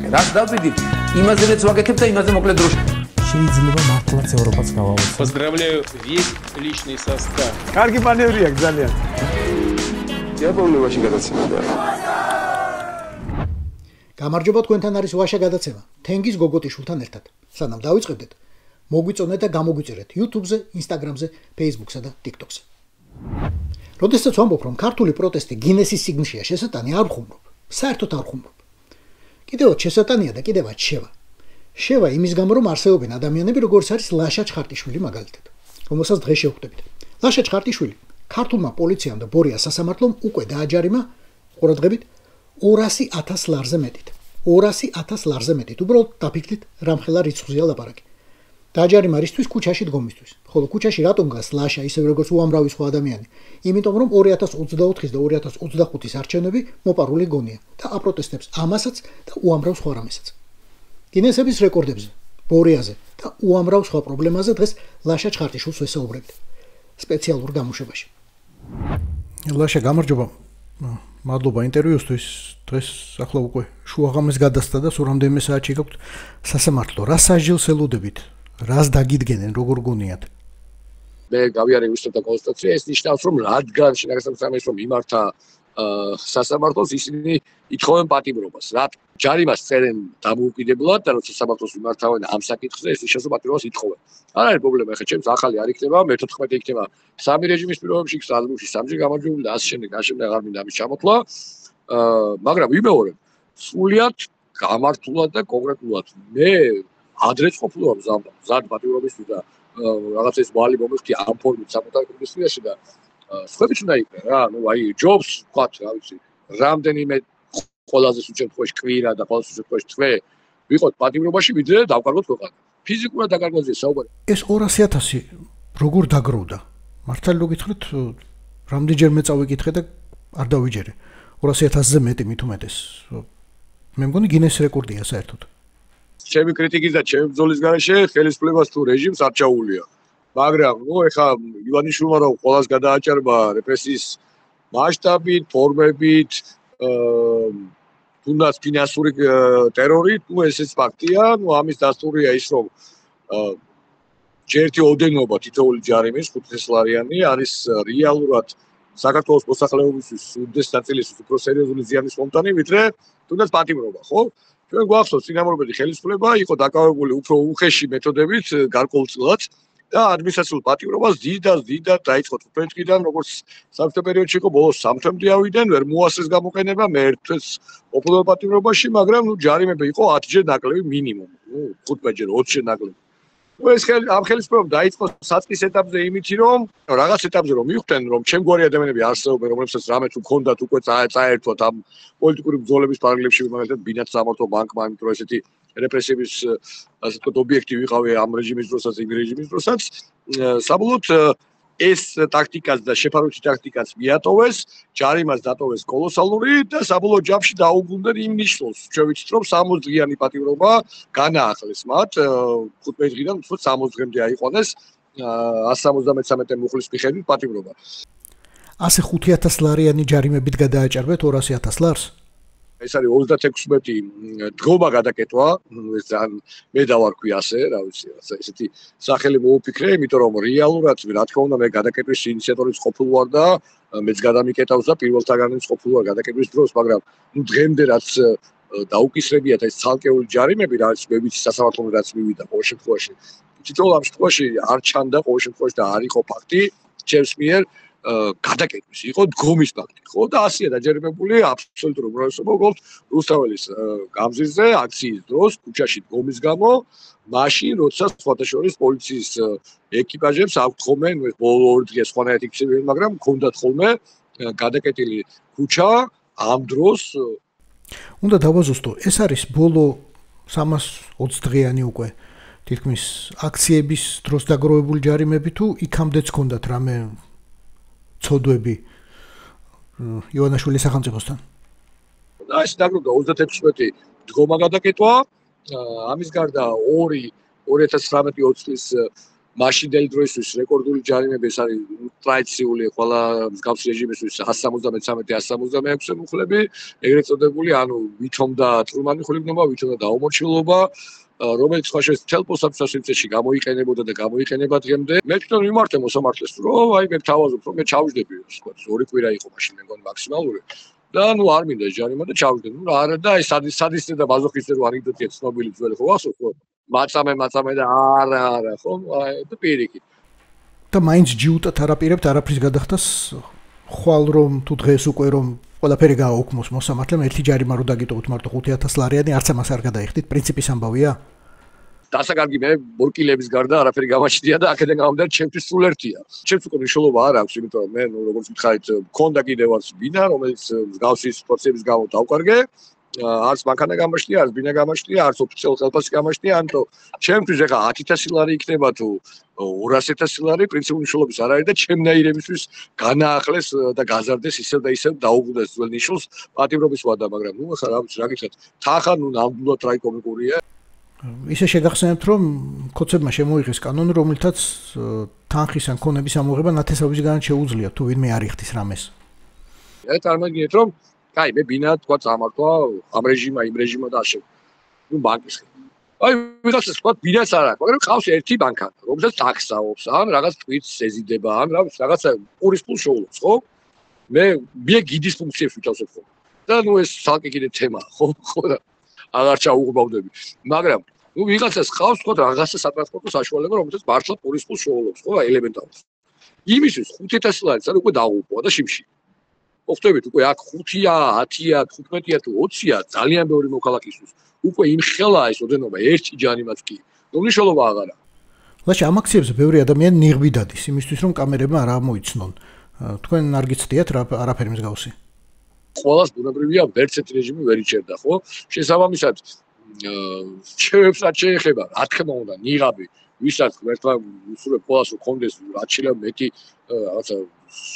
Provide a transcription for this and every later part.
რაც დავდივით, იმაზეც ვაკეთებ და იმაზე მოკლედ დროში. შეიძლება მართლაც ევროპაც გავავლის. Поздравляю весь личный состав. კარგი მანევრია ძალიან. დიაპოლოვაში გადაცემა. გამარჯობა თქვენთან არის ვაშა გადაცემა. თენგის გოგოტიშვილთან ერთად. სანამ დავიწყებდეთ, მოგვიწონეთ და გამოგვიწერეთ YouTube-ზე, Instagram-ზე, Facebook-სა და TikTok-ზე. როდესაც ვამბობ, რომ ქართული პროტესტი გინესის სიგნშია შესატანი, არ ვხუმრობ. საერთოდ არ ვხუმრობ. კიდევაც შესატანია და კიდევაც შევა. შევა იმის გამო, რომ არსებობენ ადამიანები, როგორც არის ლაშა ჩხარტიშვილი მაგალითად, რომელსაც დღეს შევხვდებით. ლაშა ჩხარტიშვილი ქართულმა პოლიციამ და ბორია სასამართლომ უკვე დააჯარიმა ყურადღებით 200,000 ლარზე მეტით. 200,000 ლარზე მეტით. უბრალოდ დაფიქრდით, რამხელა რიცხვზეა ლაპარაკი. დააჯარიმა რისთვის? ქუჩაში დგომისთვის. ხოლო ქუჩაში რატომ გას ლაშა ისევ როგორც უამრავი სხვა ადამიანი? იმიტომ რომ 2024-ის და 2025-ის არჩევნები მოპარული გონია და აპროტესტებს ამასაც და უამრავ სხვა რამესაც. გინესების რეკორდებზე, ბორიაზე და უამრავ სხვა პრობლემაზე დღეს ლაშა ჩხარტიშვილს ვესაუბრებთ სპეციალურ გამოშვებაში. ლაშა, გამარჯობა. მადლობა ინტერვიუსთვის. დღეს ახლა უკვე შუაღამეს გადასცა და სულ რამდენიმე საათში გაქვთ სასამართლო. რა სასჯელს ელოდებით? რას დაგიდგენენ, როგორ გონიათ? მე გავიარე უსტატა კონსტიტუცია, ეს ნიშნავს, რომ რადგან შინაგანსაკუთრების სამინისტრო მიმართა სასამართლოს, ისინი ითხოვენ პატიმრობას. რა ჯარიმას წერენ დამოუკიდებლად და როცა სასამართლოს მიმართავენ ამ საკითხზე, ეს ნიშნავს, რომ პატიმრობას ითხოვენ. არ არის პრობლემა, ეხლა ჩემს ახალი არ იქნება, მე-14 იქნება სამი რეჟიმის პირობებში, სტრასბურგში სამჯერ გამარჯვებული და ასე შემდეგ, აღარ მინდა ამის ჩამოთვლა. მაგრამ ვიმეორებ, სრულიად გამართულად და კონკრეტულად მე ადრეც ყოფილა მზად პატიმრობისთვის და რაღაცის ვალი მომიხდი ამ ფორმით საკუთარ სიაში და სხვაებიც უნდა იყვნენ რა, აი ჯობს ვთქვათ, რა ვიცი, რამდენიმე ყველაზე სულ შემთხვევაში კვირა და ყველაზე სულ შემთხვევაში თვე ვიყოთ პატიმრობაში, ვიდრე დავკარგოთ ქვეყანა. ფიზიკურად დაკარგვაზე საუბარი. ეს 200,000 როგორ დაგროვდა? მართალი რო გითხრათ, რამდენჯერმე წავიკითხე და არ დავიჯერე. 200,000-ზე მეტი მით უმეტეს. მე მგონი გინესის რეკორდია საერთოდ. ჩემი კრიტიკის და ჩემი ბრძოლის გარეშე ხელისუფლებას თუ რეჟიმს არ ჩაუვლია. მაგრამ ეხა ივანიშვილმა რომ ყოველას გადააჭარბა რეპრესიის მასშტაბით, ფორმებით, თუნდაც ფინანსური ტერორით, ესეც ფაქტია. ამის დასტურია ის, რომ ჯერთი ოდენობა თითოეული ჯარიმის 500 ლარიანი არის რეალურად საქართველოს მოსახლეობისთვის უდიდეს ნაწილისთვის უფრო სერიოზული ზიანის მომტანი, ვიდრე თუნდაც პატიმრობა, ხო? ჩვენ გვახსოვს წინამორბედი ხელისუფლება იყო დაკავებული უფრო უხეში მეთოდებით გარკვეულწილად და ადმინისტრაციულ პატიმრობას დიდად დაიწყო თვეთრიდან, როგორც საბჭოთა პერიოდში იყო, ბოლოს 3 თვემდე ავიდნენ, ვერ მოასწრეს გამოყენება, მე ერთ თვეს ყოფილა პატიმრობაში, მაგრამ ჯარიმები იყო 10ჯერ ნაკლები მინიმუმ, 15ჯერ, 20ჯერ ნაკლები. ეს ამ ხელისუფლებამ დაიწყო საწყის ეტაპზე იმითი, რომ რაღაც ეტაპზე რომ მივხვდნენ, რომ ჩემგვარი ადამიანები არსებობენ, რომლებსაც რამე თუ ქონდათ უკვე წაერთვათ ამ პოლიტიკური ბრძოლების პარალელებში, მაგალითად ბინათ სამართო ბანკმა, იმიტომ რომ ესეთი რეპრესიების ასე ვთქვათ ობიექტი ვიყავი ამ რეჟიმის დროსაც, იმ რეჟიმის დროსაც, საბოლოოდ ეს ტაქტიკაც და შეფარვითი ტაქტიკაც მიატოვეს, ჯარიმას დატოვეს კოლოსალური და საბოლოო ჯამში დაუბრუნდნენ იმ ნიშნულს. ჩვენ ვიცით, რომ 60 დღიანი პატიმრობა განაახლეს მათ, 15 დღიდან უფრო 60 დღემდე აიყვანეს 173 მუხლის მიხედვით პატიმრობა. ასე 5,000 ლარიანი ჯარიმებით გადააჭარბეთ 200,000 ლარს? ეს არის 36 დგომა გადაკეტვა, ეს ძალიან მე დავარქვი ასე, რა ვიცი, ესეთი სახელი მოუფიქრე, იმიტომ რომ რეალურად, რა თქმა უნდა, მე გადაკეტვის ინიციატორიც ყოფილი ვარ და მეც გადამიკეტავს და პირველთაგანაც ყოფილი ვარ გადაკეტვის დროს, მაგრამ დღემდე რაც დაუკისრებიათ ეს ცალკეული ჯარიმები, რაც მე ვიცი სასამართლომ რაც მივიდა ყოველ შემთხვევაში. თითოეულ ამ შემთხვევაში არ ჩანდა ყოველ შემთხვევაში და არ იყო ფაქტი ჩემს მიერ გადაკეტვის, იყო დგომის ფაქტი, ხო და ასეა დაჯერებებული აბსოლუტურ უმრავლესობა უბრალოდ რუსთაველის გამზირზე აქციის დროს ქუჩაში დგომის გამო, მაშინ როცა სხვათა შორის პოლიციის ეკიპაჟებს აქვთ ხოლმე ბოლო 2 დღეს სხვანაირად იქცევენ, მაგრამ მქონდათ ხოლმე გადაკეტილი ქუჩა ამ დროს. უნდა დავაზუსტო, ეს არის ბოლო 320 დღიანი უკვე თითქმის აქციების დროს დაგროვებული ჯარიმები თუ იქამდეც ჰქონდათ რამე ცოდვები ივანიშვილის სახელმწიფოსთან? ეს დაგროვდა 36 დგომა გადაკეტვა, ამის გარდა 2019-20 წლის მაშინდელი დროისთვის რეკორდული ჯარიმები ეს არის ტრადიციული ყველა მსგავს რეჟიმისთვის 173-176 მუხლები, ეგრეთ წოდებული, ანუ ვითომ და ტრუმანი ხულიგნობა, ვითომ და დაუმორჩილობა, რომელიც სხვა შეცდელ პოსტსაბჭოებში გამოიყენებოდა და გამოიყენება დღემდე. მე თვითონ მიმართე მოსამართლეს, რომ აი მე თავაზობ, რომ მე ჩავждები, სხვა ორი კვირა იყო მაშინ მეგონი მაქსიმალური. და ნუ არ მინდა ჯარიმა და ჩავждები. ნუ არა და აი სადისტე და მაზოხისტე რო ანეკდოტია ცნობილი ძველი ხო ახსოვს ხო? მაწამე და არა ხო? აი და პირიქით. და მაინც ჯიუტად არაპირებთ არაფრის გადახდას ხვალ რომ თუ დღეს უკვე რომ ყველაფერი გააოქმოს მოსამართლემ ერთი ჯარიმა რო დაგიტოვოთ მარტო 5000 ლარიანი არც ამას არ გადაიხდით პრინციპის ამბავია დასაკარგი მე ბორკილების გარდა არაფერი გამაჩნია და აქედან გამომდინარე ჩემთვის სულ ერთია ჩემს უკვე მნიშვნელობა არ აქვს იმიტომ რომ მე როგორც ვთქვით მქონდა კიდევაც ბინა რომელიც მსგავსი სიტუაციების გამო დავკარგე არც მანქანა გამაჩნია, არც ბინა გამაჩნია, არც ოფიციალურ ხელფასი გამაჩნია, ანუ ჩემთვის ეხა 10000 ლარი იქნება თუ 200000 ლარი პრინციპული მნიშვნელობის არ არის და ჩემნაირებისთვის განაახლეს და გაზარდეს ისევ და ისევ დაუბრუნდეს ძველ ნიშნულს პატიმრობის ვადა, მაგრამ ნუ ეხა რა ვიცი, რა გითხეთ, თანხა ნუ ნამდვილად ტრაიკომიკურია. ისე შეგახსენებთ რომ კოცებმა შემოიღეს კანონი, რომლითაც თანხის ან ქონების ამოღება ნათესავისგან შეუძლია თუ ვინმე არ იხდის რამეს. წარმოგიდგენთ რომ აი მე ბინა თქვა წამართვა ამ რეჟიმა იმ რეჟიმა და ასე ნუ ბანკის აი ვიღაცა თქვა ბინას არ აქვს მაგრამ ყავს ერთი ბანკა რომელსაც ტაქსაობს ან რაღაც ტვიტს ეზიდება ან რაღაცა პურის ფულს შეულობს ხო მე გიდის ფუნქციებს ვითავსებ ხო და ნუ ეს თალკი კიდე თემაა ხო და აღარ ჩაუღბავდები მაგრამ ნუ ვიღაცას ყავს თქვა რაღაცა სატრანსპორტო საშუალება რომელსაც მართლა პურის ფულს შეულობს ხო ელემენტარულად იმისთვის 5000 ლარი წარ უკვე დაუღბვა და შიმში ოფტებით უკვე აქ 5-ია, 10-ია, 15-ია თუ 20-ია ძალიან ბევრი მოქალაქისთვის. უკვე იმ ხელაა ეს ოდენობა ერთი ჯარიმაც კი. ნუ მნიშვნელობა აღარა. ლაშა ამ აქციებზე ბევრი ადამიანი ნიღბი დადის იმისთვის რომ კამერებმა არ ამოიცნონ. თქვენ არ გიცდიათ არაფერი მსგავსი. ყველას ბუნებრივია ვერცეთ რეჟიმი ვერ იჭერდა, ხო? შესაბამისად ჩემებსაც შეეხება, რა თქმა უნდა, ნიღაბი, ვისაც ერთმა უსურვებ ყველას რომ კონდეს რაც შეიძლება მეტი რაღაცა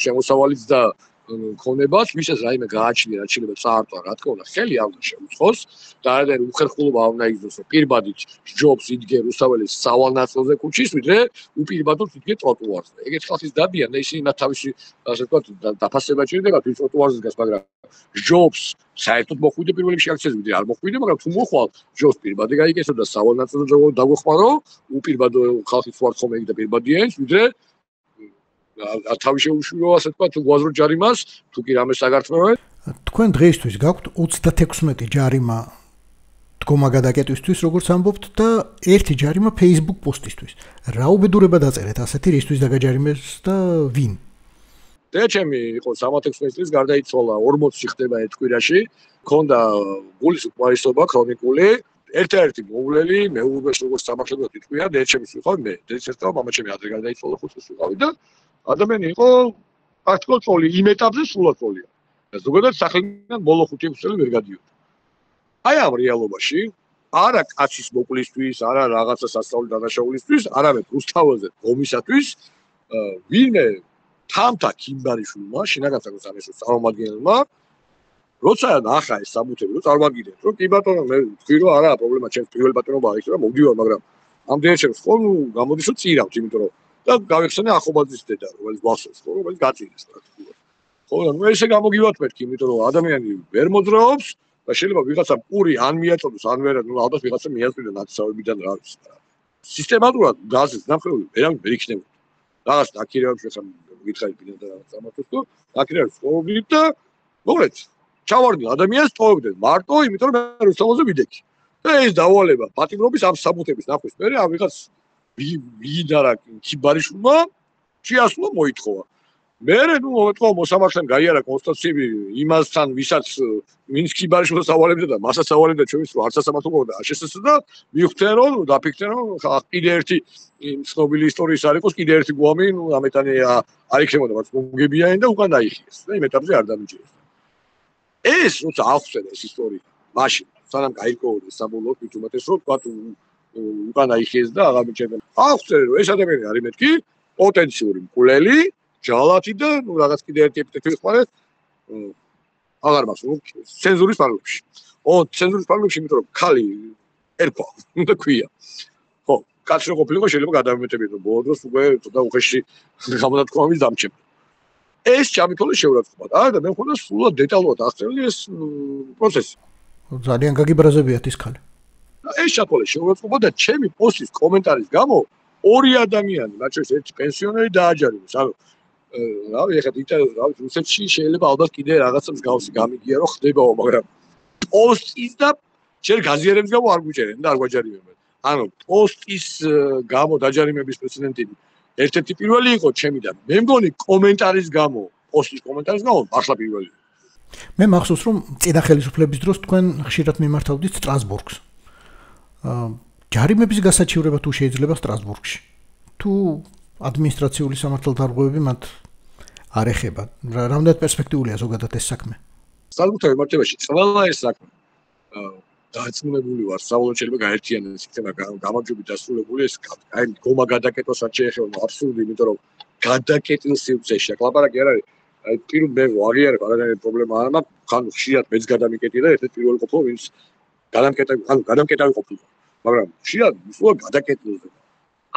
შემოსავალიც და ქონებას, ვისაც რაიმე გააჩნია, რაც შეიძლება წაართვა, რა თქმა უნდა, ხელი არ უნდა შეუწყოს და არადაი უხერხულობა არ უნდა იგრძნოს, რომ პირბადით ჯობს იდგე რუსთაველის სავალნაცვლზე ქუჩის, ვიდრე უპირბადოდ იდგე ტროტუარზე. ეგეთ ხალხის დადიან და ისინი მათ თავისი, ასე ვთქვათ, დაფასება ჭირდებათ ვინც ტროტუარზე დგას, მაგრამ ჯობს საერთოდ მოხვიდე პირველ რიგში აქციაზე, ვიდრე არ მოხვიდე, მაგრამ თუ მოხვალ, ჯობს პირბადი გაიგესო და სავალნაცვლზე დაგვეხმარო, უპირბადო ხალხის ვარ ხომ ეგ და პირბადიანს, ვიდრე თავის შეუშვირო ასე თქვა თუ გვაზრო ჯარიმას თუ კი რამე საგართმევენ თქვენ დღეისთვის გაქვთ 36 ჯარიმა დგომა გადაკეტვისთვის როგორც ამბობთ და ერთი ჯარიმა Facebook პოსტისთვის რა უბედურება დაწერეთ ასეთი რისთვის დაგაჯარიმეს და ვინ ჩემი იყო 36 წლის გარდაიცვალა 40-ში ხდება ერთ კვირაში მქონდა გულის უკმარისობა ქრონიკული ერთ-ერთი მოვლელი მეუბნეს როგორც სამართლებრივად თქვია ჩემს ვიყავ მე ერთ-ერთი მამა ჩემი ადრე გარდაიცვალა 5 წელს ვიყავი და ადამიანი იყო პრაქტიკულად წოლი იმ ეტაპზე სულად წოლია. ზოგადად სახლიდან ბოლო 5 წელი ვერ გადიოდა. აი ამ რეალობაში არა კაცის მოკლისთვის, არა რაღაცა სასწავლო დანაშაულისთვის, არამედ რუსთავაზე გომისათვის ვინმე თამთა ქიმბარიშვილმა, შინაგან საკუთრებაში წარმომადგენელმა როცა ნახა ეს საბუთები, რომ წარმოგიდგენთ, რომ კი ბატონო მე ვთქვი რომ არა პრობლემა ჩემს პირველ ბატონობაა იქ რომ მოვდივარ, მაგრამ ამდენ ჩემს ხო გამოდის რომ წირავთ, იმიტომ რომ და გავიხსენე ახობაძის დედა, რომელიც გვახსოვს, ხო, რომელიც გაწინეს პრაქტიკულად. ხო, ნუ ესე გამოგივათმეთქი, იმიტომ რომ ადამიანი ვერ მოძრაობს და შეიძლება ვიღაცა პური ან მიაწოდოს, ან ვერ, ნუ ალბათ ვიღაცა მიაწვიდა ნაცავებიდან რა ვიცი. სისტემატურად გაზის ნახევარი ვერ იქნება. რაღაც დაქირავებს ხომ გითხარით ბინა და რაღაც ამათოს თუ დაქირავებს ყოველდღე და მოგეთ ჩავარდი ადამიანს ტოვებდნენ მარტო, იმიტომ რომ მე რუსთავაზე ვიდექი. და ეს დავალება პატიმრობის ამ საბუთების ნახვის მერე ამ ვიღაც ვიდარა ქიბარიშვილმა შეასრულა მოითხოვა. მერე ნუ მოვეთქვა მოსამართლემ გაიარა კონსტიტუციები იმასთან ვისაც ვინც ქიბარიშვილს ავალებდა და მასაც ავალებდა ჩვენს რომ არც სასამართლო და აშშ და მივხვდნენ რომ დაფიქრდნენ რომ კიდე ერთი ცნობილი ისტორიის არ იყოს კიდე ერთი გვამი ნუ ამეტანი არ იქნებოდა բայց მომგებიანი და უკან დაიხიეს და იმ ეტაპზე არ დამიჯერეს. ეს როცა ახსენე ეს ისტორია მაშინ სანამ გაიგოდეს საბოლოოდ მით უმეტეს რომ თქვა უკან აიხიეს და აღარ მიჭერდა. ახსენე რომ ეს ადამიანი არის მეთქი პოტენციური მკვლელი, ჯალათი და ნუ რაღაც კიდე ერთი ეპიტეტი ვიხმარეთ. აღარ მაქვს ნუ ცენზურის პარლამენტში. ცენზურის პარლამენტში იმიტომ რომ ხალი ერქვა და ქვია. ხო, კაცრი ყოფილიყო შეიძლება გადამეტებინა ბოლო დროს უკვე ცოტა უხეში გამოდათქვამის დამჭირდა. ეს ჩამითვალე შეურაცხყოფა და მე მქონდა სულად დეტალურად აღწერილი ეს პროცესი. ძალიან გაგიბრაზებიათ ის ხალე. ეს ჩათვალე შეურაცხყოფა და ჩემი პოსტის კომენტარის გამო ორი ადამიანი, მათ შორის ერთი პენსიონერი დააჯარიმეს. ანუ რავი, ეხლა რუსეთში შეიძლება ალბათ კიდე რაღაცა მსგავსი გამიგია, რომ ხდებაო, მაგრამ პოსტის და ჯერ გაზიარების გამო არ გვიჭერენ და არ გვაჯარიმებენ. ანუ პოსტის გამო დაჯარიმების პრეცედენტი ერთ-ერთი პირველი იყო ჩემიდან. მე მგონი კომენტარის გამო, პოსტის კომენტარის გამო ახლა პირველი. მე მახსოვს რომ წინა ხელისუფლების დროს თქვენ ხშირად მიმართავდით სტრასბურგს. ჯარიმების გასაჩივრება თუ შეიძლება სტრასბურგში. თუ ადმინისტრაციული სამართალდარღვევები მათ არ ეხება. რამდენად პერსპექტიულია ზოგადად ეს საქმე? სტრასბურგთან მიმართებაში ყველა ეს საქმე დაწმუნებული ვარ, საბოლოოდ შეიძლება გაერთიანდეს იქნება გამარჯვებით დასრულებული ეს აი გომა გადაკეტვასაც შეეხება აბსურდი, იმიტომ რომ გადაკეტილ სივრცეში ლაპარაკი არ არის. აი პირობ მე ვაღიარებ, არანაირი პრობლემა არ მაქვს, ხან ხშირად მეც გადამიკეტი და ერთ-ერთი პირველი ყოფილა, ვინც გადამკეტავი ყოფილა. მაგრამ ხშირად სულ გადაკეტილზე.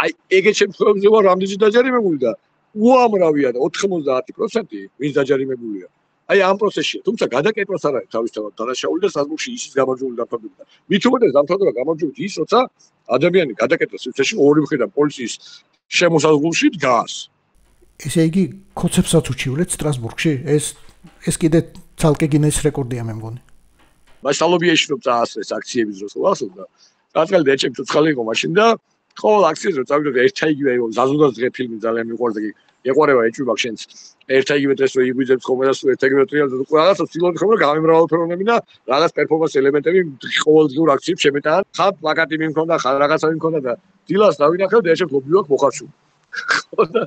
აი ეგეთ შემთხვევებში ვარ რამდენჯერ დაჯარიმებული და უამრავია და 90% ვინც დაჯარიმებულია. აი ამ პროცესშია, თუმცა გადაკეტვას არ არის თავისთავად დანაშაული და საზღვრებში ისიც გამარჯვებული დამთავრდება. მით უმეტეს დამთავრდება გამარჯვებით ის, როცა ადამიანი გადაკეტვის სივრცეში ორი მხრიდან პოლიციის შემოსაზღვრში დგას. ესე იგი, კოცებსაც უჩივლეთ სტრასბურგში? ეს კიდე ცალკე გინეს რეკორდია მე მგონი. მასშტაბობიაში რომ წაასწრეს აქციების დროს ხვალსო და რატყალი და ეჭები ცოცხალი იყო მაშინ და ყოველ აქციაზე რომ წავიდოდ ერთა იგივე იყო ზაზუდას დღე ფილმი ძალიან მიყვარდა კი ეყარება ეჭვიბაქ შენც ერთა იგივე დღეს რომ იგვიძებს ხოლმე და სულ ერთა იგივე ტრიალზე რაღაცა ვცდილობდი ხოლმე გამემრავალფეროვნები და რაღაც პერფორმანს ელემენტები ყოველდღიურ აქციებს შემეტან ხა პლაკატი მიმქონდა ხა რაღაცა მიმქონდა და დილას დავინახე და ეჭებს ლობიო აქვს მოხარშული და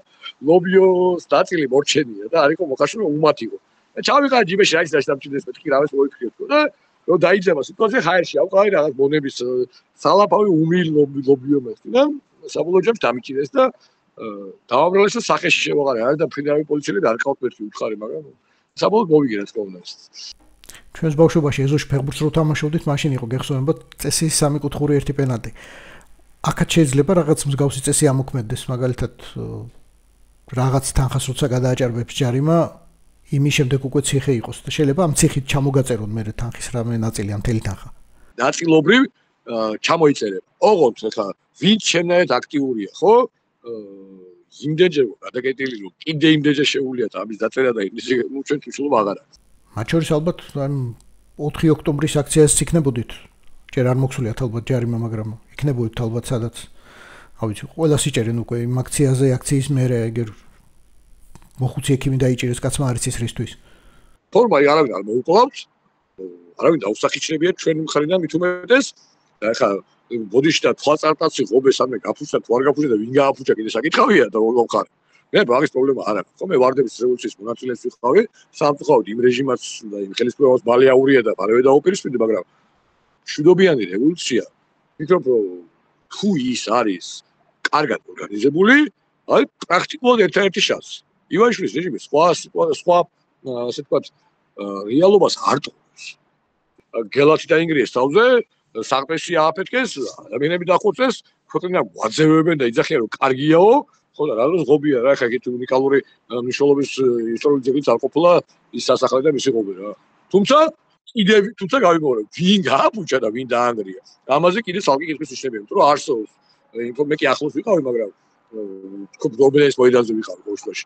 ლობიოს დაწილი მორჩენია და არ იყო მოხარშული უმათ იყო და ჩავიყარე ჯიბეში რაიც დამჭირდეს მეთქი რავეს მოიფიქრე და რომ დაიძება სიტუაცია ხაერში ავყავი რაღაც მონების სალაფავი უმილ ლობიო მეთქი და საბოლოოდ დამჭირდეს და დავამრავლეს რომ სახეში შევაღარე არის და ფედერალური პოლიციელი და არ ყავთ მეთქი უთხარი მაგრამ საბოლოოდ მოვიგე რაც კონდეს ჩვენს ბავშვობაში ეზოში ფეხბურთს რო თამაშობდით მაშინ იყო გეხსოვებათ წესის 3 კუთხური ერთი პენალტი აქაც შეიძლება რაღაც მსგავსი წესი ამოქმედდეს მაგალითად რაღაც თანხას როცა გადააჭარბებს ჯარიმა იმის შემდეგ უკვე ციხე იყოს და შეიძლება ამ ციხით ჩამოგაწერონ მე თანხის რამე ნაწილი ამ თელი თანხა. ნაწილობრივ ჩამოიწერება. ოღონდ ხა ვინც შემნაირად აქტიურია, ხო? იმდენჯერ გადაკეტილი რომ კიდე იმდენჯერ შეუულიათ ამის დაწერა და იმის ჩვენ თვითონ აღარ არის. მათ შორის ალბათ ამ 4 ოქტომბრის აქციას იქნებოდით. ჯერ არ მოგსულიათ ალბათ ჯარიმა, მაგრამ იქნებოდით ალბათ სადაც რა ვიცი, ყველა სიჭერენ უკვე იმ აქციის მერე ეგერ მოხუცი ექიმი დაიჭირეს კაცმა არის ის რისთვის. ფორმალი არავინ არ მოუკლავს. არავინ დაუსახიჩრებია ჩვენი მხარიდან მით უმეტეს. და ხა ბოდიში და თვალწარმტაცი ღობეს ამე გაფუჭდა თუ არ გაფუჭდა და ვინ გააფუჭა კიდე საკითხავია და როგორ ხარ. მე მაგის პრობლემა არ აქვს. ხომ მე ვარდების რევოლუციის მონაწილეს ვიყავი, სამწუხაროდ იმ რეჟიმაც და იმ ხელისუფლებას ბალეაურია და ბალევე დაუპირისპირდი, მაგრამ მშვიდობიანი რევოლუცია ვფიქრობ რომ თუ ის არის კარგად ორგანიზებული, აი პრაქტიკულად ერთ-ერთი შანსი. ივანიშვილის რეჟიმი სხვა ასე ვთქვათ რეალობას არ ტყუებს. გელათი დაინგრიეს თავზე, საყდრში ააფეთქეს, ადამიანები დახოცეს, ქვეყნა გვაძევებენ და იძახიან რომ კარგიაო, ხო და რა დროს ღობია რა, ხა ეგეთი უნიკალური მნიშვნელობის ისტორიული ძეგლიც არ ყოფილა ის სასახლე და მისი ღობე რა. თუმცა გავიმეორებ, ვინ გააფუჭა და ვინ დაანგრია. ამაზე კიდე ცალკე კითხვის ნიშნებია, იმიტომ რომ არსებობს მე კი ახლოს ვიყავი, მაგრამ თქო პრობლემის მოედანზე ვიყავ ბავშვობაში.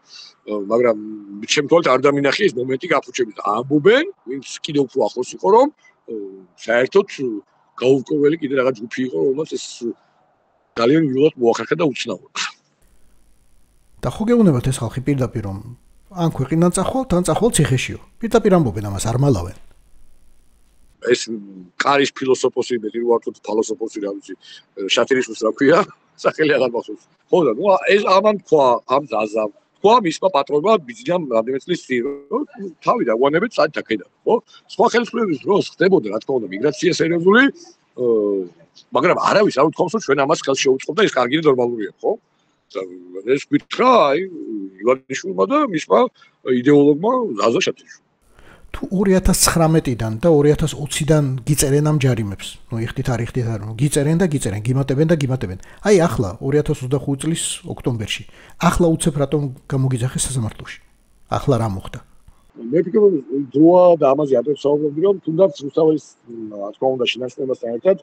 მაგრამ შემთხვევით არ დამინახე ეს მომენტი გაფუჭების. ამბობენ, ვინც კიდევ უფრო ახლოს იყო, რომ საერთოდ გაურკვეველი კიდე რაღაც ჯგუფი იყო, რომელსაც ეს ძალიან იულად მოახერხა და უცნაურად. და ხო გეუბნებათ ეს ხალხი პირდაპირ რომ ან ქვეყნიდან წახვალთ, ან წახვალთ ციხეშიო. პირდაპირ ამბობენ ამას არ მალავენ. ეს კარის ფილოსოფოსი, მეტი რო არ ვთქვათ ფილოსოფოსი რა ვიცი, შატირიშვილს რა ქვია, სახელი აღარ მახსოვს. ხო და ნუ ეს ამან თქვა, ამ ზაზამ, თქვა მისმა პატრონმა ბიზნესამ რამდენიმე წლის წინ, რომ თავი დაგვანებეთ საერთოდ აქედან, ხო? სხვა ხელისუფლების დროს ხდებოდა რა თქმა უნდა მიგრაცია სერიოზული, მაგრამ არავის არ უთქვამს რომ ჩვენ ამას ხელს შეუწყობ და ეს კარგი და ნორმალურია, ხო? ეს გითხრა, აი ივანიშვილმა და მისმა იდეოლოგმა ზაზა შატირიშვილმა. თუ 2019-დან და 2020-დან გიწერენ ამ ჯარიმებს, იხდით არ იხდით არ, გიწერენ და გიწერენ, გიმატებენ. აი ახლა 2025 წლის ოქტომბერში. ახლა უცებ რატომ გამოგიძახეს სასამართლოში? ახლა რა მოხდა? მე ვფიქრობ, დროა და ამაზე ადრე ვსაუბრობდი, რომ თუნდაც რუსთავის თქმა უნდა შინაარსებასთან ერთად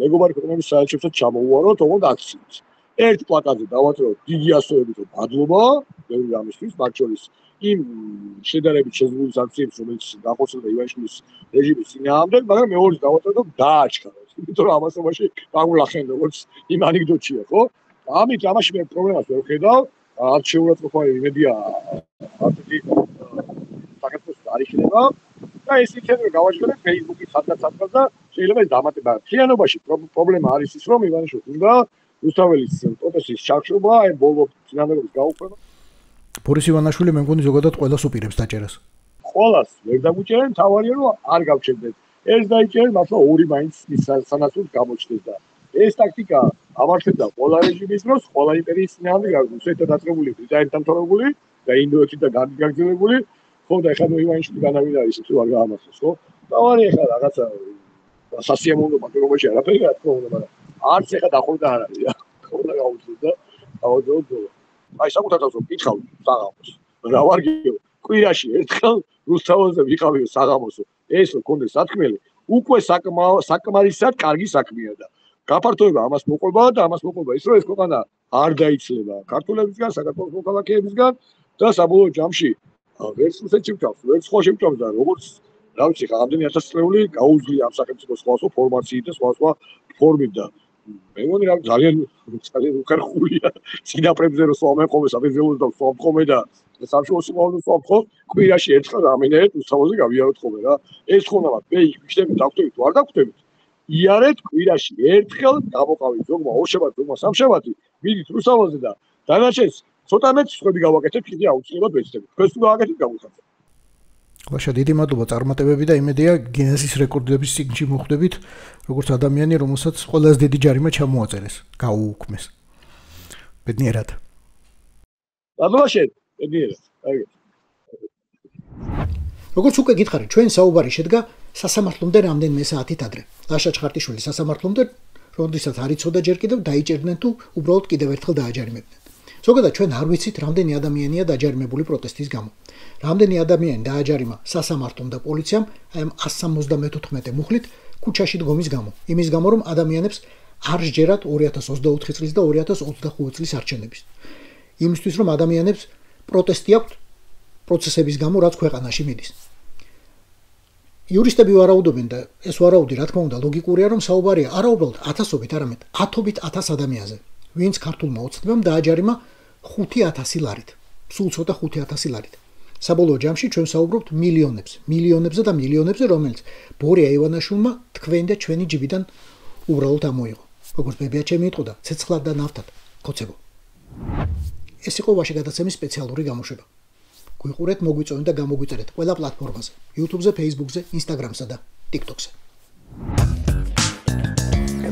მეგობარი ქვეყნების საელჩოებსაც ჩამოუვაროთ, ოღონდ აქციით. ერთ პლაკატზე დავაწეროთ დიდი ასოებით მადლობა, ბევრი ამისთვის, მათ შორის იმ შედარებით შეზღუდული სანქციებს, რომელიც განხორციელდა ივანიშვილის რეჟიმის წინააღმდეგ, მაგრამ მეორეს დავაწეროთ დააჩქაროთ. იმიტომ რომ ამასობაში გაგულახენ როგორც იმ ანეკდოტშია, ხო? ამით ამაში მე პრობლემას ვერ ვხედავ. არჩეულადყოფანი იმედია ასეთი საქართველოს არ იქნება და ეს იქნება გავაჩერეთ Facebook-ის სადღაც და შეიძლება ეს დამატება. მთლიანობაში პრობლემა არის ის, რომ ივანიშვილს უნდა რუსთაველის პროტესტის ჩახშობა, აი ბოლო წინამორბედის გაუქმება. ბორის ივანაშვილი მე მგონი ზოგადად ყველას უპირებს დაჭერას. ყველას ვერ დაგუჭერენ, თავარია რომ არ გავჩერდეთ. ეს დაიჭერენ, მართლა ორი მაინც სანაცვლოდ გამოჩნდეს და ეს ტაქტიკა ამართებდა ყველა რეჟიმის დროს, ყველა იმპერიის წინააღმდეგ, რუსეთთან დაწყებული, ბრიტანეთთან თორებული და ინდოეთიდან გაგრძელებული, ხო და ეხლა ივანიშვილი განავიდა ისე თუ არ გაამართლოს, ხო? თავარი ეხლა რაღაცა სასიამოვნო პატრონობაში არაფერი რა თქმა უნდა, მაგრამ არც ეხლა დახოვდა არ არის რა. ხოლმე გაუძლო და დავაძროთ. აი საკუთარ თავს ვკითხავ საღამოს. რა ვარ გიო? კვირაში ერთხელ რუსთაველზე ვიყავი საღამოსო. ეს რო კონდეს სათქმელი, უკვე საკმარისად კარგი საქმეა და გაფართოება ამას მოყვება და ამას მოყვება ის რომ ეს ქვეყანა არ დაიცლება ქართველებისგან, საქართველოს მოქალაქეებისგან და საბოლოო ჯამში ვერც რუსეთში ვჭავს, ვერც სხვა შევჭავს და როგორც რა ვიცი, რამდენი ათასწლეული გაუძლია ამ სახელმწიფოს სხვადასხვა ფორმაციით და სხვადასხვა ფორმით და მე მგონი რა ძალიან უკერხულია სინაპრებზე რომ სვამეყოვე, საფუძველზე და სვამყოვე და სამშობლოს უმავლოდ სვამყო, კვირაში ერთხელ რამენერეთ უსწავლოზე გავიაროთ ხოლმე რა. ეს ხონავად მე ვიშტები დავხვდებით თუ არ დავხვდებით. იარეთ კვირაში ერთხელ გამოყავით ზოგმა ორშაბათი, ზოგმა სამშაბათი, მიდით რუსთაველზე და დანარჩენს ცოტა მეტ სხვები გავაკეთებთ, კიდე აუცილებლად ვეცდებით. თქვენს თუ გავაკეთეთ გავუხსენებთ. ვაშა დიდი მადლობა წარმატებები და იმედია გინესის რეკორდების წიგნში მოხვდებით, როგორც ადამიანი, რომელსაც ყველაზე დიდი ჯარიმა ჩამოაწერეს, გაუუქმეს. ბედნიერად. მადლობა შენ, ბედნიერად. აი. როგორც უკვე გითხარით, ჩვენ საუბარი შედგა სასამართლომდე რამდენიმე საათით ადრე. ლაშა ჩხარტიშვილი სასამართლომდე, როდესაც არ იცოდა ჯერ კიდევ დაიჭერდნენ თუ უბრალოდ კიდევ ერთხელ დააჯარიმებდნენ. ზოგადად ჩვენ არ ვიცით რამდენი ადამიანია დაჯარიმებული პროტესტის გამო. რამდენი ადამიანი დააჯარიმა სასამართლომ და პოლიციამ აი ამ 174 მუხლით ქუჩაში დგომის გამო. იმის გამო რომ ადამიანებს არ სჯერათ 2024 წლის და 2025 წლის არჩევნების. იმისთვის რომ ადამიანებს პროტესტი აქვთ პროცესების გამო რაც ქვეყანაში მიდის. იურისტები ვარაუდობენ და ეს ვარაუდი რა თქმა უნდა ლოგიკურია რომ საუბარია არა უბრალოდ ათასობით, არამედ ათობით 1000 ადამიანზე, ვინც ქართულმა ოცნებამ დააჯარიმა 5000 ლარით. სულ ცოტა 5000 ლარით. საბოლოო ჯამში ჩვენ საუბრობთ მილიონებზე და მილიონებზე, რომელიც ბორია ივანაშვილმა თქვენი და ჩვენი ჯიბიდან უბრალოდ ამოიღო. როგორც ბებია ჩემი იტყოდა, ცეცხლად და ნავთად, ხოცებო. ეს იყო ვაშა გადაცემის სპეციალური გამოშვება. გვიყურეთ, მოგვიწონეთ და გამოგვიწერეთ ყველა პლატფორმაზე: YouTube-ზე, Facebook-ზე, Instagram-სა და TikTok-ზე.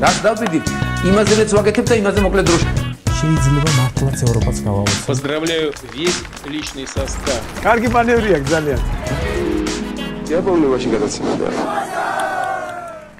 რაც დავიდით, იმაზეც ვაკეთებ და იმაზე მოკლედ დროში. შეიძლება მართლაც ევროპაც გავავოთ. Поздравляю весь личный состав. კარგი მანევრია ძალიან. Я помню, очень гадаться надо.